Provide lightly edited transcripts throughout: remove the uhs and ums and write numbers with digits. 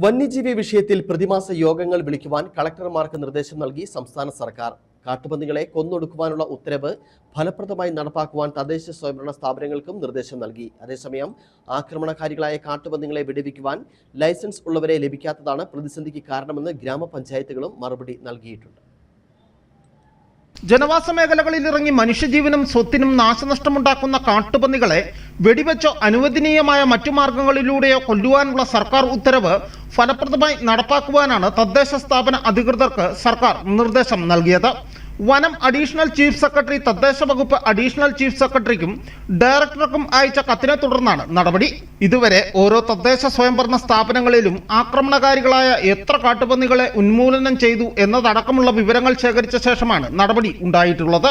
വന്യജീവി വിഷയത്തിൽ പ്രതിമാസ യോഗങ്ങൾ വിളിക്കുവാൻ കളക്ടർമാർക്ക് നിർദ്ദേശം നൽകി സംസ്ഥാന സർക്കാർ. കാട്ടുപന്നികളെ കൊന്നൊടുക്കുവാനുള്ള ഉത്തരവ് ഫലപ്രദമായി നടപ്പാക്കുവാൻ തദ്ദേശ സ്വയംഭരണ സ്ഥാപനങ്ങൾക്കും നിർദ്ദേശം നൽകി. അതേസമയം ആക്രമണകാരികളായ കാട്ടുപന്നികളെ വെടിവെക്കുവാൻ ലൈസൻസ് ഉള്ളവരെ ലഭിക്കാത്തതാണ് പ്രതിസന്ധിക്ക് കാരണമെന്ന് ഗ്രാമപഞ്ചായത്തുകളും മറുപടി നൽകിയിട്ടുണ്ട്. ജനവാസ മേഖലകളിൽ ഇറങ്ങി മനുഷ്യജീവനും സ്വത്തിനും നാശനഷ്ടമുണ്ടാക്കുന്ന കാട്ടുപന്നികളെ വെടിവെച്ചോ അനുവദനീയമായ മറ്റു മാർഗങ്ങളിലൂടെയോ കൊല്ലുവാനുള്ള സർക്കാർ ഉത്തരവ് ഫലപ്രദമായി നടപ്പാക്കുവാനാണ് തദ്ദേശ സ്ഥാപന അധികൃതർക്ക് സർക്കാർ നിർദ്ദേശം നൽകിയത്. വനം അഡീഷണൽ ചീഫ് സെക്രട്ടറി തദ്ദേശ വകുപ്പ് അഡീഷണൽ ചീഫ് സെക്രട്ടറിക്കും ഡയറക്ടർക്കും അയച്ച കത്തിനെ തുടർന്നാണ് നടപടി. ഇതുവരെ ഓരോ തദ്ദേശ സ്വയംഭരണ സ്ഥാപനങ്ങളിലും ആക്രമണകാരികളായ എത്ര കാട്ടുപന്നികളെ ഉന്മൂലനം ചെയ്തു എന്നതടക്കമുള്ള വിവരങ്ങൾ ശേഖരിച്ച ശേഷമാണ് നടപടി ഉണ്ടായിട്ടുള്ളത്.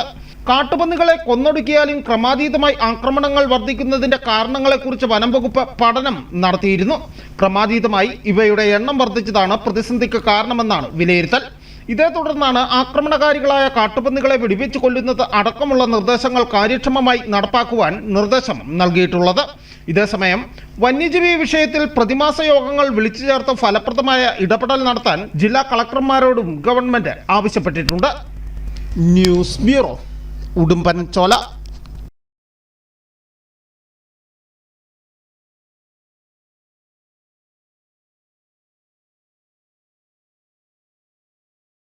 കാട്ടുപന്നികളെ കൊന്നൊടുക്കിയാലും ക്രമാതീതമായി ആക്രമണങ്ങൾ വർദ്ധിക്കുന്നതിന്റെ കാരണങ്ങളെക്കുറിച്ച് വനം വകുപ്പ് പഠനം നടത്തിയിരുന്നു. ക്രമാതീതമായി ഇവയുടെ എണ്ണം വർദ്ധിച്ചതാണ് പ്രതിസന്ധിക്ക് കാരണമെന്നാണ് വിലയിരുത്തൽ. ഇതേ തുടർന്നാണ് ആക്രമണകാരികളായ കാട്ടുപന്നികളെ വെടിവെച്ച് കൊല്ലുന്നത് അടക്കമുള്ള നിർദ്ദേശങ്ങൾ കാര്യക്ഷമമായി നടപ്പാക്കുവാൻ നിർദ്ദേശം നൽകിയിട്ടുള്ളത്. ഇതേസമയം വന്യജീവി വിഷയത്തിൽ പ്രതിമാസ യോഗങ്ങൾ വിളിച്ചു ചേർത്ത് ഫലപ്രദമായ ഇടപെടൽ നടത്താൻ ജില്ലാ കളക്ടർമാരോടും ഗവൺമെന്റ് ആവശ്യപ്പെട്ടിട്ടുണ്ട്. News bureau, Udumbanchola.